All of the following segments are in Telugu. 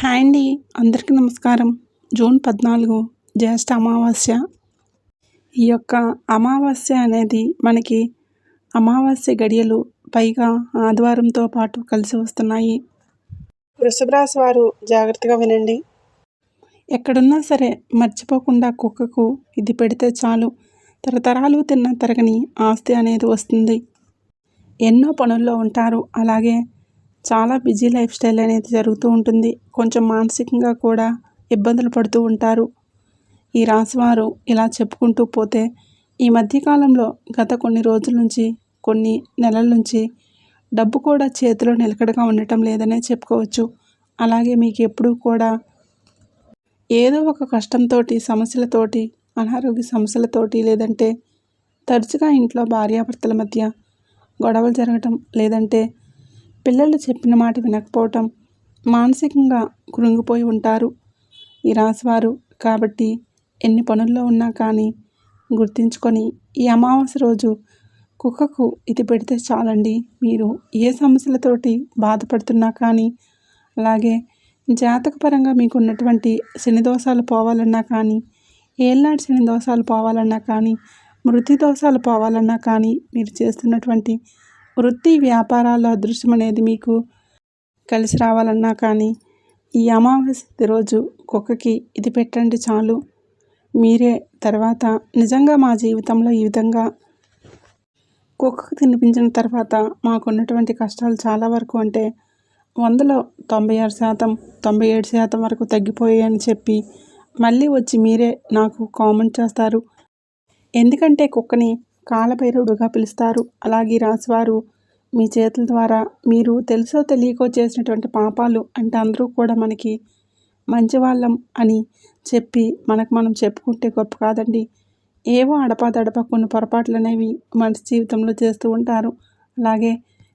హాయ్ అండి. అందరికీ నమస్కారం. జూన్ 14 జ్యేష్ఠ అమావాస్య. ఈ యొక్క అమావాస్య అనేది మనకి అమావాస్య గడియలు పైగా ఆదివారంతో పాటు కలిసి వస్తున్నాయి. వృషభ రాశి వారు జాగ్రత్తగా వినండి. ఎక్కడున్నా సరే మర్చిపోకుండా కుక్కకు ఇది పెడితే చాలు తరతరాలు తిన్న తరగని ఆస్తి అనేది వస్తుంది. ఎన్నో పనుల్లో ఉంటారు. అలాగే చాలా బిజీ లైఫ్ స్టైల్ అనేది జరుగుతూ ఉంటుంది. కొంచెం మానసికంగా కూడా ఇబ్బందులు పడుతూ ఉంటారు. ఈ రాశివారు ఇలా చెప్పుకుంటూ పోతే ఈ మధ్యకాలంలో గత కొన్ని రోజుల నుంచి కొన్ని నెలల నుంచి డబ్బు కూడా చేతిలో నిలకడగా ఉండటం లేదనే చెప్పుకోవచ్చు. అలాగే మీకు ఎప్పుడూ కూడా ఏదో ఒక కష్టంతో సమస్యలతోటి అనారోగ్య సమస్యలతోటి లేదంటే తరచుగా ఇంట్లో భార్యాభర్తల మధ్య గొడవలు జరగటం లేదంటే పిల్లలు చెప్పిన మాట వినకపోవటం మానసికంగా కృంగిపోయి ఉంటారు ఈ రాశివారు. కాబట్టి ఎన్ని పనుల్లో ఉన్నా కానీ గుర్తించుకొని ఈ అమావాస్య రోజు కుక్కకు ఇది పెడితే చాలండి. మీరు ఏ సమస్యలతోటి బాధపడుతున్నా కానీ అలాగే జాతకపరంగా మీకు ఉన్నటువంటి శని దోషాలు పోవాలన్నా కానీ ఏళ్ళనాటి శని దోషాలు పోవాలన్నా కానీ మృతి దోషాలు పోవాలన్నా కానీ మీరు చేస్తున్నటువంటి వృత్తి వ్యాపారాల్లో అదృష్టం అనేది మీకు కలిసి రావాలన్నా కానీ ఈ అమావాస్య రోజు కుక్కకి ఇది పెట్టండి చాలు. మీరే తర్వాత నిజంగా మా జీవితంలో ఈ విధంగా కుక్కకు తినిపించిన తర్వాత మాకున్నటువంటి కష్టాలు చాలా వరకు అంటే 100లో 96%, 97% వరకు తగ్గిపోయాయని చెప్పి మళ్ళీ వచ్చి మీరే నాకు కామెంట్ చేస్తారు. ఎందుకంటే కుక్కని కాలభైరవుడుగా పిలుస్తారు. అలాగే రాశివారు మీ చేతుల ద్వారా మీరు తెలుసో తెలియకో చేసినటువంటి పాపాలు అంటే అందరూ కూడా మనకి మంచి వాళ్ళం అని చెప్పి మనం చెప్పుకుంటే గొప్ప కాదండి. ఏవో అడపాదడప కొన్ని పొరపాట్లు అనేవి మనిషి జీవితంలో చేస్తూ ఉంటారు. అలాగే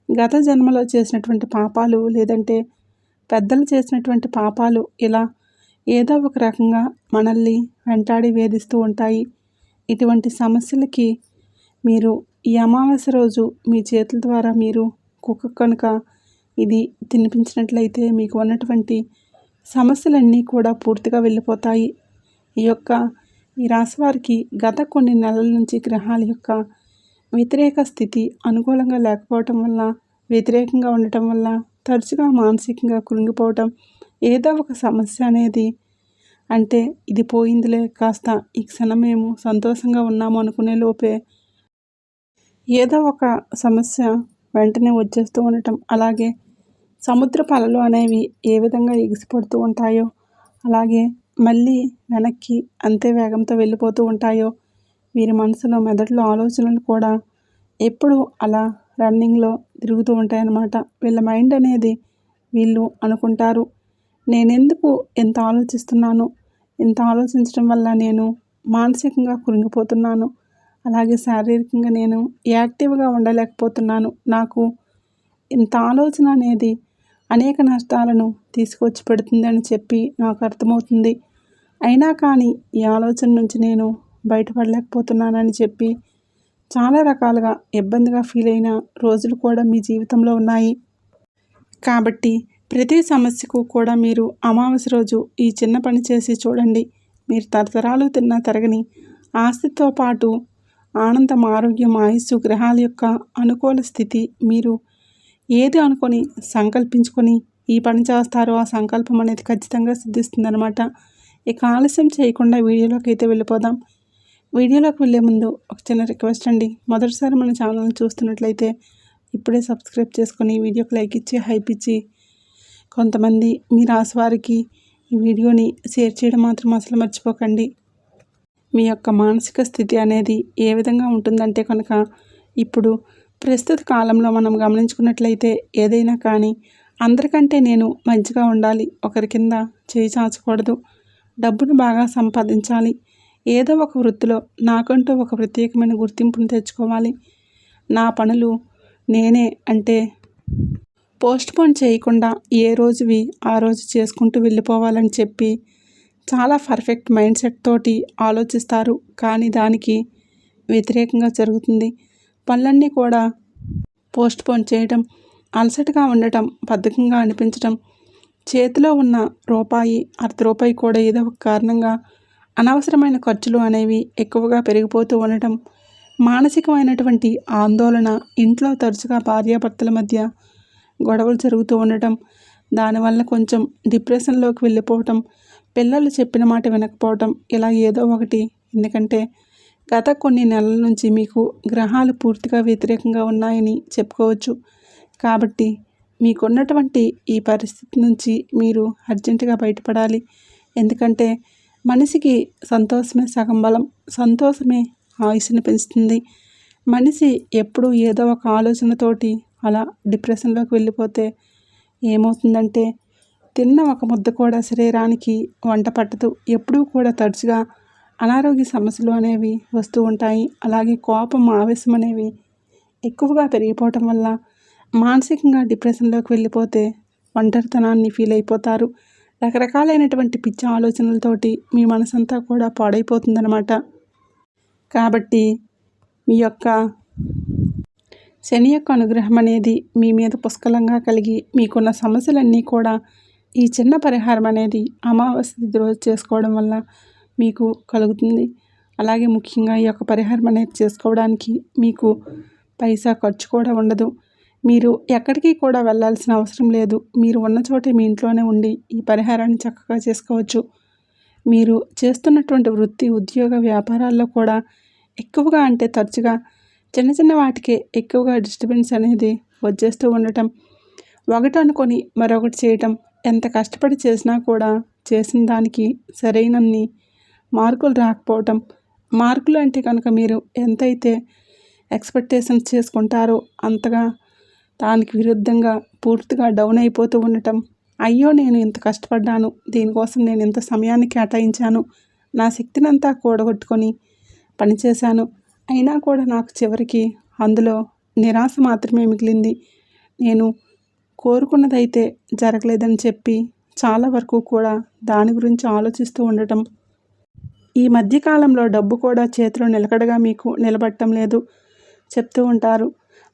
గత జన్మలో చేసినటువంటి పాపాలు లేదంటే పెద్దలు చేసినటువంటి పాపాలు ఇలా ఏదో ఒక రకంగా మనల్ని వెంటాడి వేధిస్తూ ఉంటాయి. ఇటువంటి సమస్యలకి మీరు ఈ అమావాస్య రోజు మీ చేతుల ద్వారా మీరు కుక్క కనుక ఇది తినిపించినట్లయితే మీకు ఉన్నటువంటి సమస్యలన్నీ కూడా పూర్తిగా వెళ్ళిపోతాయి. ఈ రాశివారికి గత కొన్ని నెలల నుంచి గ్రహాల యొక్క వ్యతిరేక స్థితి అనుకూలంగా లేకపోవటం వల్ల వ్యతిరేకంగా ఉండటం వల్ల తరచుగా మానసికంగా కృంగిపోవటం ఏదో ఒక సమస్య అనేది అంటే ఇది పోయిందిలే కాస్త ఈ క్షణం మేము సంతోషంగా ఉన్నాము అనుకునే లోపే ఏదో ఒక సమస్య వెంటనే వచ్చేస్తూ ఉండటం. అలాగే సముద్రపు అలలు అనేవి ఏ విధంగా ఎగిసిపడుతూ ఉంటాయో అలాగే మళ్ళీ వెనక్కి అంతే వేగంతో వెళ్ళిపోతూ ఉంటాయో వీరి మనసులో మెదడులో ఆలోచనలు కూడా ఎప్పుడు అలా రన్నింగ్లో తిరుగుతూ ఉంటాయన్నమాట. వీళ్ళ మైండ్ అనేది వీళ్ళు అనుకుంటారు, నేనెందుకు ఎంత ఆలోచిస్తున్నాను, ఇంత ఆలోచించడం వల్ల నేను మానసికంగా కృంగిపోతున్నాను, అలాగే శారీరకంగా నేను యాక్టివ్గా ఉండలేకపోతున్నాను, నాకు ఇంత ఆలోచన అనేది అనేక నష్టాలను తీసుకొచ్చి పెడుతుందని చెప్పి నాకు అర్థమవుతుంది. అయినా కానీ ఈ ఆలోచన నుంచి నేను బయటపడలేకపోతున్నానని చెప్పి చాలా రకాలుగా ఇబ్బందిగా ఫీల్ అయిన రోజులు కూడా మీ జీవితంలో ఉన్నాయి. కాబట్టి ప్రతి సమస్యకు కూడా మీరు అమావాస్య రోజు ఈ చిన్న పని చేసి చూడండి. మీరు తరతరాలు తిన్న తరగని ఆస్తితో పాటు ఆనందం, ఆరోగ్యం, ఆయుస్సు, గ్రహాల యొక్క అనుకూల స్థితి మీరు ఏది అనుకొని సంకల్పించుకొని ఈ పని చేస్తారో ఆ సంకల్పం అనేది ఖచ్చితంగా సిద్ధిస్తుందన్నమాట. ఇక ఆలస్యం చేయకుండా వీడియోలోకి అయితే వెళ్ళిపోదాం. వీడియోలోకి వెళ్ళే ముందు ఒక చిన్న రిక్వెస్ట్ అండి. మొదటిసారి మన ఛానల్ని చూస్తున్నట్లయితే ఇప్పుడే సబ్స్క్రైబ్ చేసుకొని వీడియోకి లైక్ ఇచ్చి హైప్ ఇచ్చి కొంతమంది మీ రాశి వారికి ఈ వీడియోని షేర్ చేయడం మాత్రం అసలు మర్చిపోకండి. మీ యొక్క మానసిక స్థితి అనేది ఏ విధంగా ఉంటుందంటే కనుక ఇప్పుడు ప్రస్తుత కాలంలో మనం గమనించుకున్నట్లయితే ఏదైనా కానీ అందరికంటే నేను మంచిగా ఉండాలి, ఒకరి కింద చేయి చాచకూడదు, డబ్బును బాగా సంపాదించాలి, ఏదో ఒక వృత్తిలో నాకంటూ ఒక ప్రత్యేకమైన గుర్తింపును తెచ్చుకోవాలి, నా పనులు నేనే అంటే పోస్ట్పోన్ చేయకుండా ఏ రోజువి ఆ రోజు చేసుకుంటూ వెళ్ళిపోవాలని చెప్పి చాలా పర్ఫెక్ట్ మైండ్ సెట్ తోటి ఆలోచిస్తారు. కానీ దానికి వ్యతిరేకంగా జరుగుతుంది. పనులన్నీ కూడా పోస్ట్పోన్ చేయడం, అలసటగా ఉండటం, బద్ధకంగా అనిపించడం, చేతిలో ఉన్న రూపాయి, అర్ధ రూపాయి కూడా ఏదో ఒక కారణంగా అనవసరమైన ఖర్చులు అనేవి ఎక్కువగా పెరిగిపోతూ ఉండటం, మానసికమైనటువంటి ఆందోళన, ఇంట్లో తరచుగా భార్యాభర్తల మధ్య గొడవలు జరుగుతూ ఉండటం, దానివల్ల కొంచెం డిప్రెషన్లోకి వెళ్ళిపోవటం, పిల్లలు చెప్పిన మాట వినకపోవటం, ఇలా ఏదో ఒకటి. ఎందుకంటే గత కొన్ని నెలల నుంచి మీకు గ్రహాలు పూర్తిగా వ్యతిరేకంగా ఉన్నాయని చెప్పుకోవచ్చు. కాబట్టి మీకున్నటువంటి ఈ పరిస్థితి నుంచి మీరు అర్జెంటుగా బయటపడాలి. ఎందుకంటే మనిషికి సంతోషమే సగం బలం, సంతోషమే ఆయుష్ని పెంచుతుంది. మనిషి ఎప్పుడూ ఏదో ఒక ఆలోచనతోటి అలా డిప్రెషన్లోకి వెళ్ళిపోతే ఏమవుతుందంటే తిన్న ఒక ముద్ద కూడా శరీరానికి వంట పట్టదు. ఎప్పుడూ కూడా తరచుగా అనారోగ్య సమస్యలు అనేవి వస్తూ ఉంటాయి. అలాగే కోపం, ఆవేశం అనేవి ఎక్కువగా పెరిగిపోవటం వల్ల మానసికంగా డిప్రెషన్లోకి వెళ్ళిపోతే ఒంటరితనాన్ని ఫీల్ అయిపోతారు. రకరకాలైనటువంటి పిచ్చి ఆలోచనలతోటి మీ మనసంతా కూడా పాడైపోతుందన్నమాట. కాబట్టి మీ యొక్క శని యొక్క అనుగ్రహం అనేది మీ మీద పుష్కలంగా కలిగి మీకున్న సమస్యలన్నీ కూడా ఈ చిన్న పరిహారం అనేది అమావాస్య తిథి రోజు చేసుకోవడం వల్ల మీకు కలుగుతుంది. అలాగే ముఖ్యంగా ఈ యొక్క పరిహారం అనేది చేసుకోవడానికి మీకు పైసా ఖర్చు కూడా ఉండదు. మీరు ఎక్కడికి కూడా వెళ్ళాల్సిన అవసరం లేదు. మీరు ఉన్న చోటే మీ ఇంట్లోనే ఉండి ఈ పరిహారాన్ని చక్కగా చేసుకోవచ్చు. మీరు చేస్తున్నటువంటి వృత్తి, ఉద్యోగ, వ్యాపారాల్లో కూడా ఎక్కువగా అంటే తరచుగా చిన్న చిన్న వాటికే ఎక్కువగా డిస్టర్బెన్స్ అనేది వచ్చేస్తూ ఉండటం, ఒకటి అనుకొని మరొకటి చేయటం, ఎంత కష్టపడి చేసినా కూడా చేసిన దానికి సరైనన్ని మార్కులు రాకపోవటం, మార్కులు అంటే కనుక మీరు ఎంతైతే ఎక్స్పెక్టేషన్స్ చేసుకుంటారో అంతగా దానికి విరుద్ధంగా పూర్తిగా డౌన్ అయిపోతూ ఉండటం, అయ్యో నేను ఇంత కష్టపడ్డాను, దీనికోసం నేను ఇంత సమయాన్ని కేటాయించాను, నా శక్తినంతా కూడగొట్టుకొని పనిచేశాను, అయినా కూడా నాకు చివరికి అందులో నిరాశ మాత్రమే మిగిలింది, నేను కోరుకున్నదైతే జరగలేదని చెప్పి చాలా వరకు కూడా దాని గురించి ఆలోచిస్తూ ఉండటం. ఈ మధ్యకాలంలో డబ్బు కూడా చేతిలో నిలకడగా మీకు నిలబడటం లేదు చెప్తూ ఉంటారు.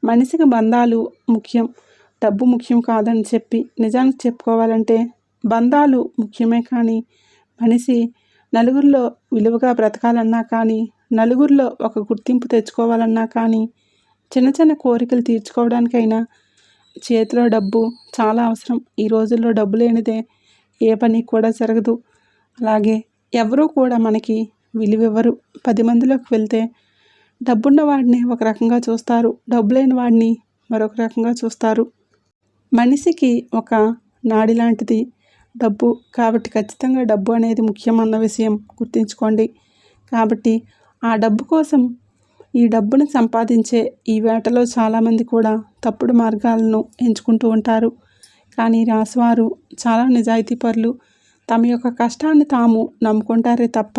మనిషికి బంధాలు ముఖ్యం, డబ్బు ముఖ్యం కాదని చెప్పి నిజానికి చెప్పుకోవాలంటే బంధాలు ముఖ్యమే. కానీ మనిషి నలుగురిలో విలువగా బ్రతకాలన్నా కానీ, నలుగురిలో ఒక గుర్తింపు తెచ్చుకోవాలన్నా కానీ, చిన్న చిన్న కోరికలు తీర్చుకోవడానికైనా చేతిలో డబ్బు చాలా అవసరం. ఈ రోజుల్లో డబ్బు లేనిదే ఏ పని కూడా జరగదు. అలాగే ఎవరూ కూడా మనకి విలువివ్వరు. 10 మందిలోకి వెళ్తే డబ్బున్న వాడిని ఒక రకంగా చూస్తారు, డబ్బు లేని వాడిని మరొక రకంగా చూస్తారు. మనిషికి ఒక నాడి లాంటిది డబ్బు. కాబట్టి ఖచ్చితంగా డబ్బు అనేది ముఖ్యం అన్న విషయం గుర్తుంచుకోండి. కాబట్టి ఆ డబ్బు కోసం, ఈ డబ్బును సంపాదించే ఈ వేటలో చాలామంది కూడా తప్పుడు మార్గాలను ఎంచుకుంటూ ఉంటారు. కానీ రాశివారు చాలా నిజాయితీపరులు. తమ యొక్క కష్టాన్ని తాము నమ్ముకుంటారే తప్ప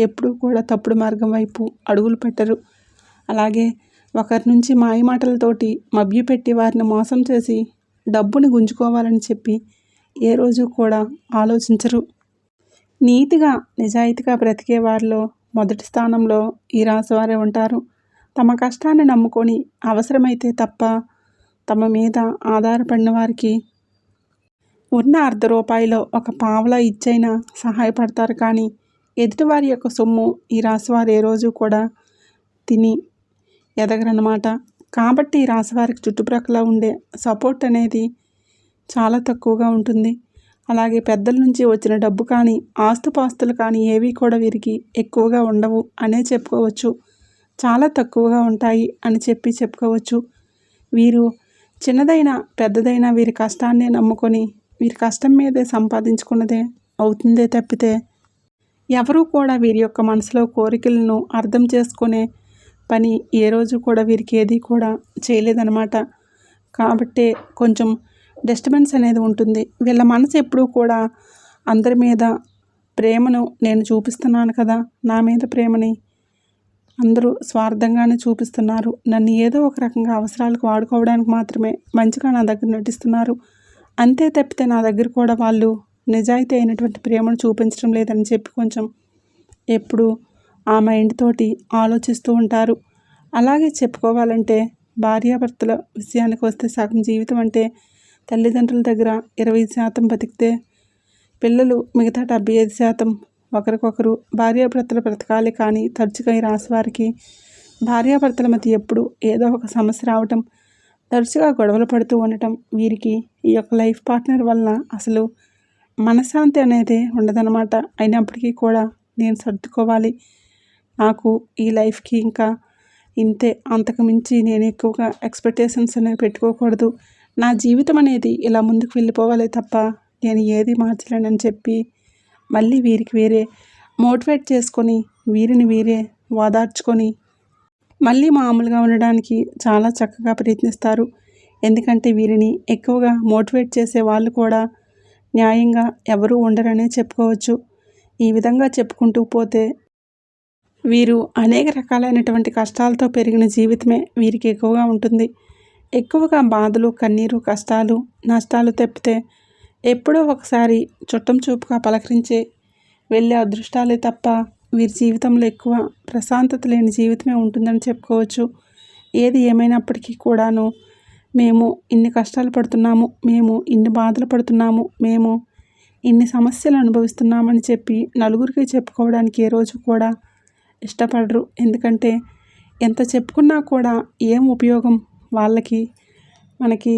ఎప్పుడూ కూడా తప్పుడు మార్గం వైపు అడుగులు పెట్టరు. అలాగే ఒకరి నుంచి మాయమాటలతోటి మభ్యపెట్టి వారిని మోసం చేసి డబ్బుని గుంజుకోవాలని చెప్పి ఏ రోజు కూడా ఆలోచించరు. నీతిగా, నిజాయితీగా బ్రతికే వారిలో మొదటి స్థానంలో ఈ రాశివారే ఉంటారు. తమ కష్టాన్ని నమ్ముకొని అవసరమైతే తప్ప తమ మీద ఆధారపడిన వారికి ఉన్న అర్ధ రూపాయిలో ఒక పావలా ఇచ్చైనా సహాయపడతారు. కానీ ఎదుటివారి యొక్క సొమ్ము ఈ రాశివారు ఏ రోజు కూడా తిని ఎదగరన్నమాట. కాబట్టి ఈ రాశివారికి చుట్టుప్రక్కల ఉండే సపోర్ట్ అనేది చాలా తక్కువగా ఉంటుంది. అలాగే పెద్దల నుంచి వచ్చిన డబ్బు కానీ, ఆస్తుపాస్తులు కానీ ఏవి కూడా వీరికి ఎక్కువగా ఉండవు అనే చెప్పుకోవచ్చు. చాలా తక్కువగా ఉంటాయి అని చెప్పుకోవచ్చు. వీరు చిన్నదైనా పెద్దదైనా వీరి కష్టాన్నే నమ్ముకొని వీరి కష్టం మీదే సంపాదించుకున్నదే అవుతుందే తప్పితే ఎవరూ కూడా వీరి యొక్క మనసులో కోరికలను అర్థం చేసుకునే పని ఏ రోజు కూడా వీరికి ఏది కూడా చేయలేదన్నమాట. కాబట్టే కొంచెం డిస్టర్బెన్స్ అనేది ఉంటుంది. వీళ్ళ మనసు ఎప్పుడూ కూడా అందరి మీద ప్రేమను నేను చూపిస్తున్నాను కదా, నా మీద ప్రేమని అందరూ స్వార్థంగానే చూపిస్తున్నారు, నన్ను ఏదో ఒక రకంగా అవసరాలకు వాడుకోవడానికి మాత్రమే మంచిగా నా దగ్గర నటిస్తున్నారు, అంతే తప్పితే నా దగ్గర కూడా వాళ్ళు నిజాయితీ అయినటువంటి ప్రేమను చూపించడం లేదని చెప్పి కొంచెం ఎప్పుడు ఆ మైండ్ తోటి ఆలోచిస్తూ ఉంటారు. అలాగే చెప్పుకోవాలంటే భార్యాభర్తల విషయానికి వస్తే సగం జీవితం అంటే తల్లిదండ్రుల దగ్గర 20% బతికితే పిల్లలు మిగతా 75% ఒకరికొకరు భార్యాభర్తలు బ్రతకాలి. కానీ తరచుగా ఈ రాశి వారికి భార్యాభర్తల మధ్య ఎప్పుడు ఏదో ఒక సమస్య రావటం, తరచుగా గొడవలు పడుతూ ఉండటం, వీరికి ఈ యొక్క లైఫ్ పార్ట్నర్ వలన అసలు మనశ్శాంతి అనేది ఉండదన్నమాట. అయినప్పటికీ కూడా నేను సర్దుకోవాలి, నాకు ఈ లైఫ్కి ఇంకా ఇంతే, అంతకు మించి నేను ఎక్కువగా ఎక్స్పెక్టేషన్స్ అనేవి పెట్టుకోకూడదు, నా జీవితం అనేది ఇలా ముందుకు వెళ్ళిపోవాలి తప్ప నేను ఏది మార్చలేనని చెప్పి మళ్ళీ వీరికి వీరే మోటివేట్ చేసుకొని వీరిని వీరే ఓదార్చుకొని మళ్ళీ మామూలుగా ఉండడానికి చాలా చక్కగా ప్రయత్నిస్తారు. ఎందుకంటే వీరిని ఎక్కువగా మోటివేట్ చేసే వాళ్ళు కూడా న్యాయంగా ఎవరూ ఉండరనే చెప్పుకోవచ్చు. ఈ విధంగా చెప్పుకుంటూ పోతే వీరు అనేక రకాలైనటువంటి కష్టాలతో పెరిగిన జీవితమే వీరికి ఎక్కువగా ఉంటుంది. ఎక్కువగా బాధలు, కన్నీరు, కష్టాలు, నష్టాలు తప్పితే ఎప్పుడో ఒకసారి చుట్టం చూపుగా పలకరించే వెళ్ళే అదృష్టాలే తప్ప వీరి జీవితంలో ఎక్కువ ప్రశాంతత లేని జీవితమే ఉంటుందని చెప్పుకోవచ్చు. ఏది ఏమైనప్పటికీ కూడాను మేము ఇన్ని కష్టాలు పడుతున్నాము, మేము ఇన్ని బాధలు పడుతున్నాము, మేము ఇన్ని సమస్యలు అనుభవిస్తున్నామని చెప్పి నలుగురికి చెప్పుకోవడానికి ఏ రోజు కూడా ఇష్టపడరు. ఎందుకంటే ఎంత చెప్పుకున్నా కూడా ఏం ఉపయోగం వాళ్ళకి, మనకి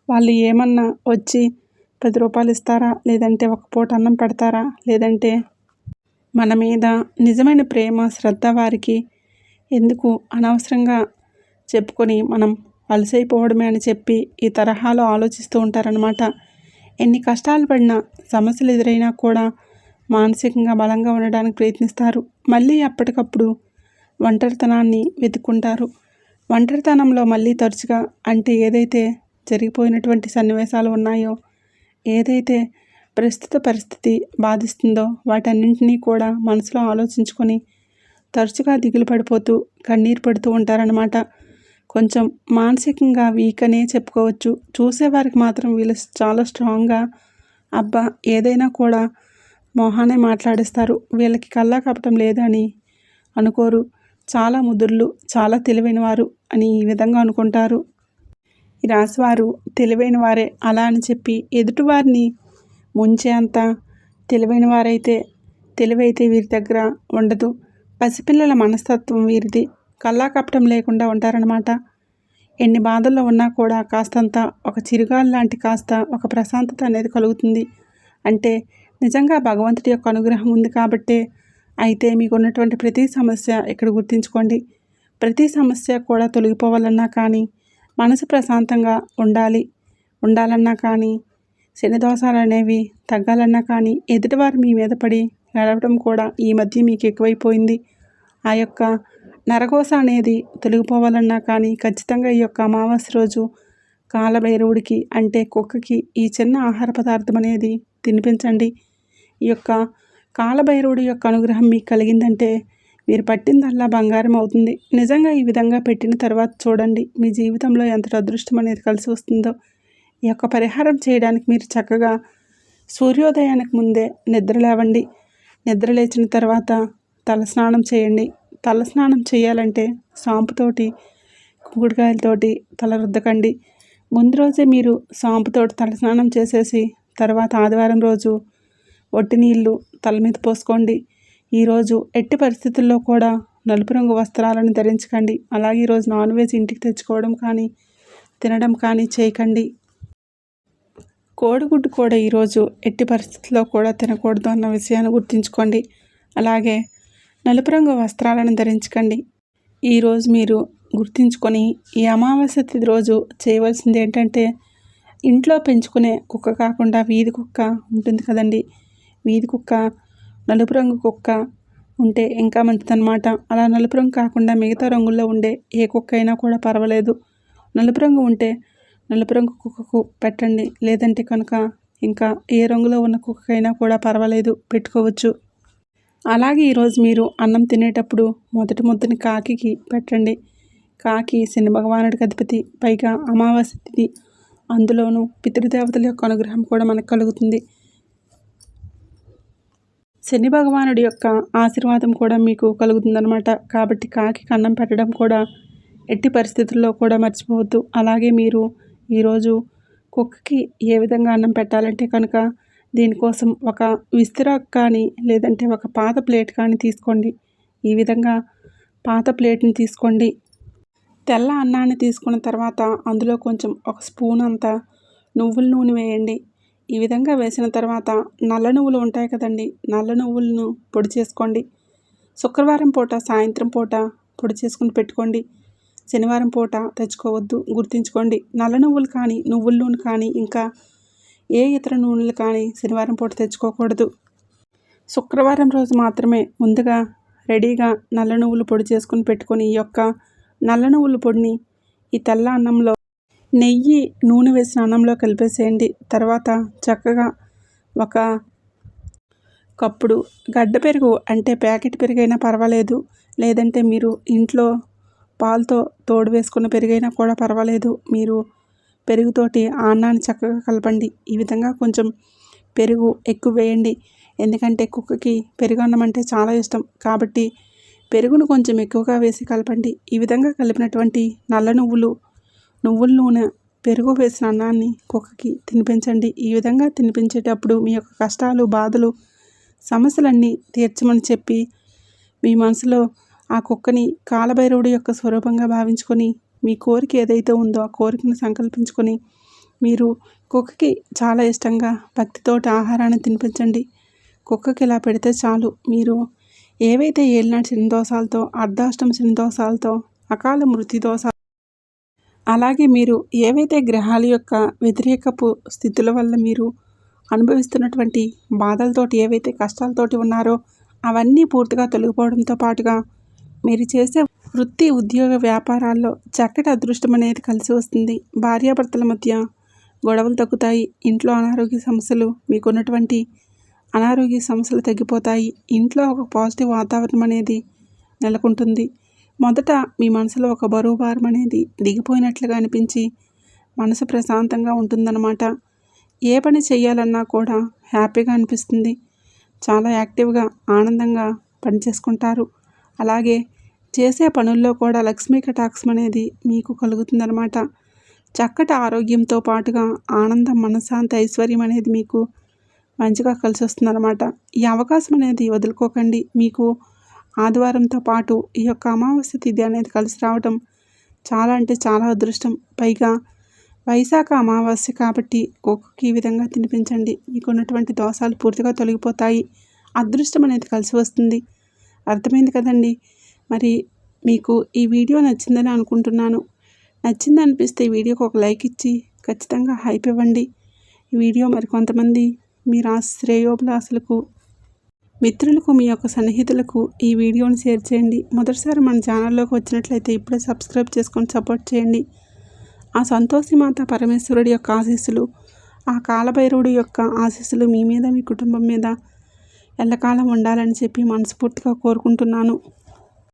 వాళ్ళు ఏమన్నా వచ్చి 10 రూపాయలు ఇస్తారా, లేదంటే ఒక పూట అన్నం పెడతారా, లేదంటే మన మీద నిజమైన ప్రేమ శ్రద్ధ వారికి ఎందుకు అనవసరంగా చెప్పుకొని మనం అలసైపోవడమే అని చెప్పి ఈ తరహాలో ఆలోచిస్తూ ఉంటారనమాట. ఎన్ని కష్టాలు పడినా, సమస్యలు ఎదురైనా కూడా మానసికంగా బలంగా ఉండడానికి ప్రయత్నిస్తారు. మళ్ళీ అప్పటికప్పుడు ఒంటరితనాన్ని వెతుక్కుంటారు. ఒంటరితనంలో మళ్ళీ తరచుగా అంటే ఏదైతే జరిగిపోయినటువంటి సన్నివేశాలు ఉన్నాయో, ఏదైతే ప్రస్తుత పరిస్థితి బాధిస్తుందో వాటన్నింటినీ కూడా మనసులో ఆలోచించుకొని తరచుగా దిగులు పడిపోతూ కన్నీరు పడుతూ ఉంటారనమాట. కొంచెం మానసికంగా వీక్ అనే చెప్పుకోవచ్చు. చూసేవారికి మాత్రం వీళ్ళు చాలా స్ట్రాంగ్గా, అబ్బా ఏదైనా కూడా మొహానే మాట్లాడిస్తారు, వీళ్ళకి కల్లా కపటం లేదని అనుకోరు, చాలా ముదుర్లు, చాలా తెలివైన వారు అని ఈ విధంగా అనుకుంటారు. ఈ రాశివారు తెలివైన వారే, అలా అని చెప్పి ఎదుటివారిని ముంచే అంత తెలివైన వారైతే తెలివైతే వీరి దగ్గర ఉండదు. పసిపిల్లల మనస్తత్వం వీరిది. కల్లా కపటం లేకుండా ఉంటారనమాట. ఎన్ని బాధల్లో ఉన్నా కూడా కాస్తంత ఒక చిరుగాలి లాంటి కాస్త ఒక ప్రశాంతత అనేది కలుగుతుంది. అంటే నిజంగా భగవంతుడి యొక్క అనుగ్రహం ఉంది కాబట్టే. అయితే మీకు ఉన్నటువంటి ప్రతి సమస్య ఇక్కడ గుర్తుంచుకోండి. ప్రతి సమస్య కూడా తొలగిపోవాలన్నా కానీ, మనసు ప్రశాంతంగా ఉండాలన్నా కానీ, శని దోషాలు అనేవి తగ్గాలన్నా కానీ, ఎదుటివారు మీ మీద పడి నడవడం కూడా ఈ మధ్య మీకు ఎక్కువైపోయింది. ఆ యొక్క నరఘోష అనేది తొలగిపోవాలన్నా కానీ ఖచ్చితంగా ఈ యొక్క అమావాస్య రోజు కాలభైరవుడికి అంటే కుక్కకి ఈ చిన్న ఆహార పదార్థం అనేది తినిపించండి. ఈ యొక్క కాలభైరవుడి యొక్క అనుగ్రహం మీకు కలిగిందంటే మీరు పట్టిందల్లా బంగారం అవుతుంది. నిజంగా ఈ విధంగా పెట్టిన తర్వాత చూడండి మీ జీవితంలో ఎంతటి అదృష్టం అనేది కలిసి వస్తుందో. ఈ యొక్క పరిహారం చేయడానికి మీరు చక్కగా సూర్యోదయానికి ముందే నిద్ర లేవండి. నిద్ర లేచిన తర్వాత తలస్నానం చేయండి. తలస్నానం చేయాలంటే సాంపుతోటి, కుంకుడుకాయలతోటి తల రుద్దకండి. ముందు రోజే మీరు సాంపుతోటి తలస్నానం చేసేసి తర్వాత ఆదివారం రోజు ఒట్టి నీళ్ళు తల మీద పోసుకోండి. ఈరోజు ఎట్టి పరిస్థితుల్లో కూడా నలుపు రంగు వస్త్రాలను ధరించకండి. అలాగే ఈరోజు నాన్ వెజ్ ఇంటికి తెచ్చుకోవడం కానీ తినడం కానీ చేయకండి. కోడిగుడ్డు కూడా ఈరోజు ఎట్టి పరిస్థితుల్లో కూడా తినకూడదు అన్న విషయాన్ని గుర్తుంచుకోండి. అలాగే నలుపు రంగు వస్త్రాలను ధరించకండి. ఈరోజు మీరు గుర్తుంచుకొని ఈ అమావాస్య తిథి రోజు చేయవలసింది ఏంటంటే, ఇంట్లో పెంచుకునే కుక్క కాకుండా వీధి కుక్క ఉంటుంది కదండి, వీధి కుక్క, నలుపు రంగు కుక్క ఉంటే ఇంకా మంచిదన్నమాట. అలా నలుపు రంగు కాకుండా మిగతా రంగుల్లో ఉండే ఏ కుక్క అయినా కూడా పర్వాలేదు. నలుపు రంగు ఉంటే నలుపు రంగు కుక్కకు పెట్టండి. లేదంటే కనుక ఇంకా ఏ రంగులో ఉన్న కుక్కైనా కూడా పర్వాలేదు, పెట్టుకోవచ్చు. అలాగే ఈరోజు మీరు అన్నం తినేటప్పుడు మొదటి ముద్దని కాకికి పెట్టండి. కాకి శని భగవానుడికి అధిపతి, పైగా అమావాస్య తిథి, అందులోనూ పితృదేవతల యొక్క అనుగ్రహం కూడా మనకు కలుగుతుంది. శని భగవానుడి యొక్క ఆశీర్వాదం కూడా మీకు కలుగుతుందన్నమాట. కాబట్టి కాకి అన్నం పెట్టడం కూడా ఎట్టి పరిస్థితుల్లో కూడా మర్చిపోవద్దు. అలాగే మీరు ఈరోజు కుక్కకి ఏ విధంగా అన్నం పెట్టాలంటే కనుక దీనికోసం ఒక విస్తరాకు కానీ లేదంటే ఒక పాత ప్లేట్ కానీ తీసుకోండి. ఈ విధంగా పాత ప్లేట్ని తీసుకోండి. తెల్ల అన్నాన్ని తీసుకున్న తర్వాత అందులో కొంచెం ఒక స్పూన్ అంత నువ్వుల నూనె వేయండి. ఈ విధంగా వేసిన తర్వాత నల్ల నువ్వులు ఉంటాయి కదండి, నల్ల నువ్వులను పొడి చేసుకోండి. శుక్రవారం పూట సాయంత్రం పూట పొడి చేసుకుని పెట్టుకోండి. శనివారం పూట తెచ్చుకోవద్దు, గుర్తుంచుకోండి. నల్ల నువ్వులు కానీ నువ్వుల నూనె కానీ ఇంకా ఏ ఇతర నూనెలు కానీ శనివారం పూట తెచ్చుకోకూడదు. శుక్రవారం రోజు మాత్రమే ముందుగా రెడీగా నల్ల నువ్వులు పొడి చేసుకుని పెట్టుకొని ఈ యొక్క నల్ల నువ్వుల పొడిని ఈ తెల్ల అన్నంలో నెయ్యి నూనె వేసిన అన్నంలో కలిపేసేయండి. తర్వాత చక్కగా ఒక కప్పుడు గడ్డ పెరుగు అంటే ప్యాకెట్ పెరుగైనా పర్వాలేదు, లేదంటే మీరు ఇంట్లో పాలతో తోడు వేసుకున్న పెరుగైనా కూడా పర్వాలేదు. మీరు పెరుగుతోటి ఆ అన్నాన్ని చక్కగా కలపండి. ఈ విధంగా కొంచెం పెరుగు ఎక్కువ వేయండి, ఎందుకంటే కుక్కకి పెరుగు అన్నం అంటే చాలా ఇష్టం. కాబట్టి పెరుగును కొంచెం ఎక్కువగా వేసి కలపండి. ఈ విధంగా కలిపినటువంటి నల్ల నువ్వుల నూనె పెరుగు వేసిన అన్నాన్ని కుక్కకి తినిపించండి. ఈ విధంగా తినిపించేటప్పుడు మీ యొక్క కష్టాలు, బాధలు, సమస్యలన్నీ తీర్చమని చెప్పి మీ మనసులో ఆ కుక్కని కాలభైరవుడి యొక్క స్వరూపంగా భావించుకొని మీ కోరిక ఏదైతే ఉందో ఆ కోరికను సంకల్పించుకొని మీరు కుక్కకి చాలా ఇష్టంగా భక్తితోటి ఆహారాన్ని తినిపించండి. కుక్కకి ఇలా పెడితే చాలు. మీరు ఏవైతే ఏలినాటి శని దోషాలతో, అర్ధాష్టమ శని దోషాలతో, అకాల మృత్యు దోషాలు, అలాగే మీరు ఏవైతే గ్రహాల యొక్క వ్యతిరేకపు స్థితుల వల్ల మీరు అనుభవిస్తున్నటువంటి బాధలతోటి, ఏవైతే కష్టాలతోటి ఉన్నారో అవన్నీ పూర్తిగా తొలగిపోవడంతో పాటుగా మీరు చేసే వృత్తి, ఉద్యోగ, వ్యాపారాల్లో చక్కటి అదృష్టం అనేది కలిసి వస్తుంది. భార్యాభర్తల మధ్య గొడవలు తగ్గుతాయి. ఇంట్లో అనారోగ్య సమస్యలు, మీకున్నటువంటి అనారోగ్య సమస్యలు తగ్గిపోతాయి. ఇంట్లో ఒక పాజిటివ్ వాతావరణం అనేది నెలకొంటుంది. మొదట మీ మనసులో ఒక బరువు భారం అనేది దిగిపోయినట్లుగా అనిపించి మనసు ప్రశాంతంగా ఉంటుందన్నమాట. ఏ పని చేయాలన్నా కూడా హ్యాపీగా అనిపిస్తుంది. చాలా యాక్టివ్గా, ఆనందంగా పనిచేసుకుంటారు. అలాగే చేసే పనుల్లో కూడా లక్ష్మీ కటాక్షం అనేది మీకు కలుగుతుందన్నమాట. చక్కటి ఆరోగ్యంతో పాటుగా ఆనందం, మనశ్శాంతి, ఐశ్వర్యం అనేది మీకు మంచిగా కలిసి వస్తుందన్నమాట. ఈ అవకాశం అనేది వదులుకోకండి. మీకు ఆదివారంతో పాటు ఈ యొక్క అమావాస్య తిథి అనేది కలిసి రావడం చాలా అంటే చాలా అదృష్టం. పైగా వైశాఖ అమావాస్య కాబట్టి కుక్కకి ఈ విధంగా తినిపించండి. మీకు ఉన్నటువంటి దోషాలు పూర్తిగా తొలగిపోతాయి. అదృష్టం అనేది కలిసి వస్తుంది. అర్థమైంది కదండి. మరి మీకు ఈ వీడియో నచ్చిందని అనుకుంటున్నాను. నచ్చింది అనిపిస్తే ఈ వీడియోకి ఒక లైక్ ఇచ్చి ఖచ్చితంగా హైప్ ఇవ్వండి. ఈ వీడియో మరికొంతమంది మీ శ్రేయోభిలాషులకు, మిత్రులకు, మీ యొక్క సన్నిహితులకు ఈ వీడియోని షేర్ చేయండి. మొదటిసారి మన ఛానల్లోకి వచ్చినట్లయితే ఇప్పుడే సబ్స్క్రైబ్ చేసుకొని సపోర్ట్ చేయండి. ఆ సంతోషిమాత పరమేశ్వరుడి యొక్క ఆశీస్సులు, ఆ కాలభైరవుడి యొక్క ఆశీస్సులు మీ మీద, మీ కుటుంబం మీద ఎల్లకాలం ఉండాలని చెప్పి మనస్ఫూర్తిగా కోరుకుంటున్నాను.